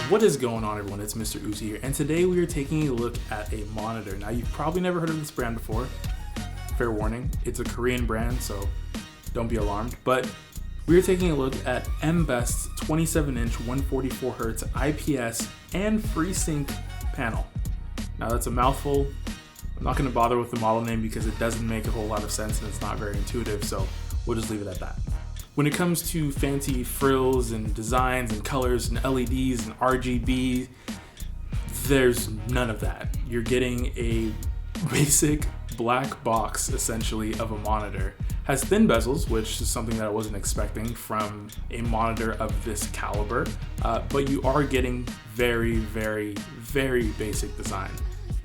What is going on, everyone? It's Mr. Uzi here, and today we are taking a look at a monitor. Now, you've probably never heard of this brand before. Fair warning, it's a Korean brand, so don't be alarmed. But we are taking a look at Mbest's 27-inch 144Hz IPS and FreeSync panel. Now, that's a mouthful. I'm not going to bother with the model name because it doesn't make a whole lot of sense and it's not very intuitive, so we'll just leave it at that. When it comes to fancy frills and designs and colors and LEDs and RGB, there's none of that. You're getting a basic black box, essentially, of a monitor. Has thin bezels, which is something that I wasn't expecting from a monitor of this caliber, but you are getting very, very, very basic design.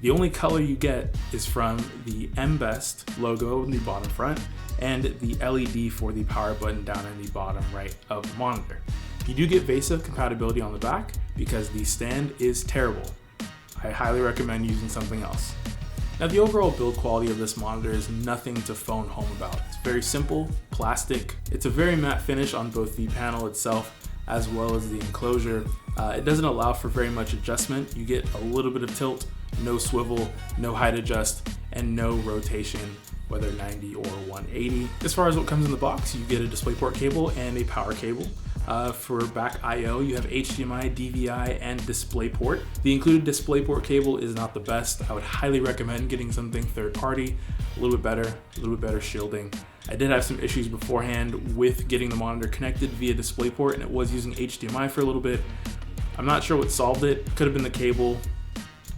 The only color you get is from the Mbest logo in the bottom front and the LED for the power button down in the bottom right of the monitor. You do get VESA compatibility on the back because the stand is terrible. I highly recommend using something else. Now, the overall build quality of this monitor is nothing to phone home about. It's very simple, plastic. It's a very matte finish on both the panel itself as well as the enclosure. It doesn't allow for very much adjustment. You get a little bit of tilt, no swivel, no height adjust, and no rotation, whether 90 or 180. As far as what comes in the box, you get a DisplayPort cable and a power cable. For back I/O, you have HDMI, DVI, and DisplayPort. The included DisplayPort cable is not the best. I would highly recommend getting something third party, a little bit better shielding. I did have some issues beforehand with getting the monitor connected via DisplayPort, and it was using HDMI for a little bit. I'm not sure what solved it. Could have been the cable,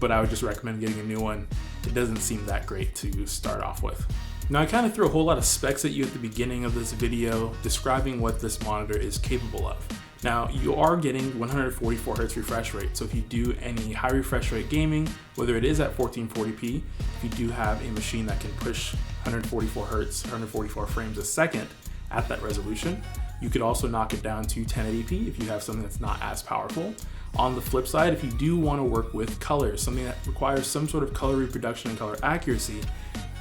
but I would just recommend getting a new one. It doesn't seem that great to start off with. Now, I kind of threw a whole lot of specs at you at the beginning of this video describing what this monitor is capable of. Now, you are getting 144Hz refresh rate, so if you do any high refresh rate gaming, whether it is at 1440p, if you do have a machine that can push 144Hz, 144 frames a second at that resolution, you could also knock it down to 1080p if you have something that's not as powerful. On the flip side, if you do want to work with colors, something that requires some sort of color reproduction and color accuracy,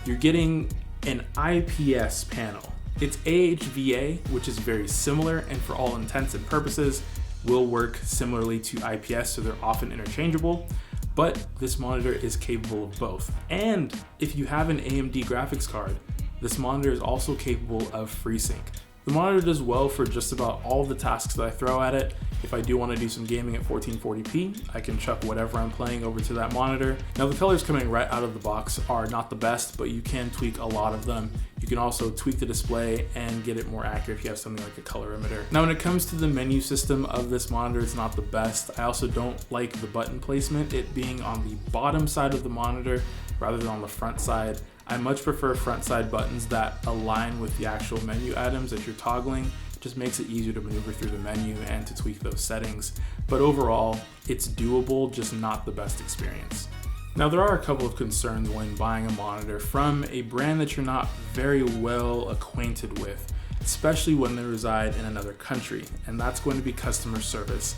you're getting an IPS panel. It's AHVA, which is very similar and for all intents and purposes will work similarly to IPS, so they're often interchangeable, but this monitor is capable of both. And if you have an AMD graphics card, this monitor is also capable of FreeSync. The monitor does well for just about all the tasks that I throw at it. If I do want to do some gaming at 1440p, I can chuck whatever I'm playing over to that monitor. Now, the colors coming right out of the box are not the best, but you can tweak a lot of them. You can also tweak the display and get it more accurate if you have something like a colorimeter. Now, when it comes to the menu system of this monitor, it's not the best. I also don't like the button placement, it being on the bottom side of the monitor rather than on the front side. I much prefer front side buttons that align with the actual menu items that you're toggling. It just makes it easier to maneuver through the menu and to tweak those settings. But overall, it's doable, just not the best experience. Now, there are a couple of concerns when buying a monitor from a brand that you're not very well acquainted with, especially when they reside in another country, and that's going to be customer service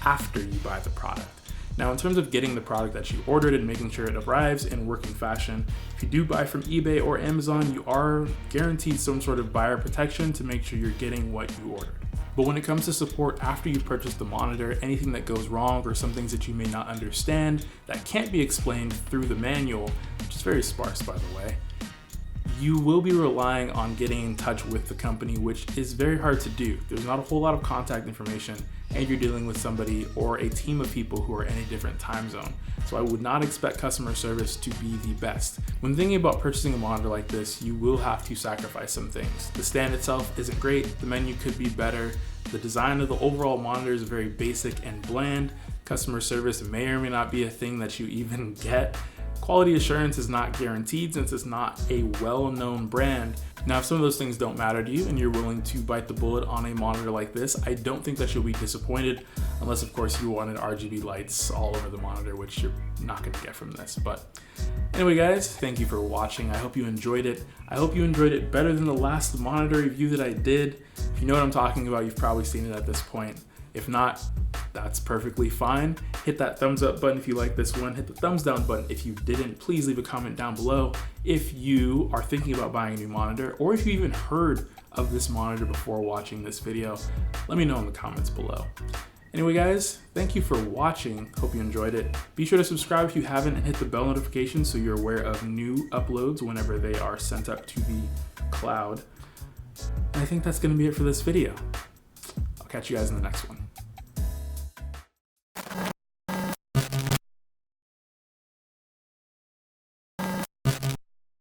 after you buy the product. Now, in terms of getting the product that you ordered and making sure it arrives in working fashion, if you do buy from eBay or Amazon, you are guaranteed some sort of buyer protection to make sure you're getting what you ordered. But when it comes to support after you purchase the monitor, anything that goes wrong or some things that you may not understand that can't be explained through the manual, which is very sparse, by the way, you will be relying on getting in touch with the company, which is very hard to do. There's not a whole lot of contact information, and you're dealing with somebody or a team of people who are in a different time zone. So I would not expect customer service to be the best. When thinking about purchasing a monitor like this, you will have to sacrifice some things. The stand itself isn't great, the menu could be better, the design of the overall monitor is very basic and bland, customer service may or may not be a thing that you even get. Quality assurance is not guaranteed since it's not a well-known brand. Now, if some of those things don't matter to you and you're willing to bite the bullet on a monitor like this, I don't think that you'll be disappointed, unless of course you wanted RGB lights all over the monitor, which you're not going to get from this. But anyway, guys, thank you for watching. I hope you enjoyed it. I hope you enjoyed it better than the last monitor review that I did. If you know what I'm talking about, you've probably seen it at this point. If not, that's perfectly fine. Hit that thumbs up button if you like this one. Hit the thumbs down button if you didn't. Please leave a comment down below if you are thinking about buying a new monitor, or if you even heard of this monitor before watching this video. Let me know in the comments below. Anyway guys, thank you for watching. Hope you enjoyed it. Be sure to subscribe if you haven't and hit the bell notification so you're aware of new uploads whenever they are sent up to the cloud. And I think that's going to be it for this video. I'll catch you guys in the next one.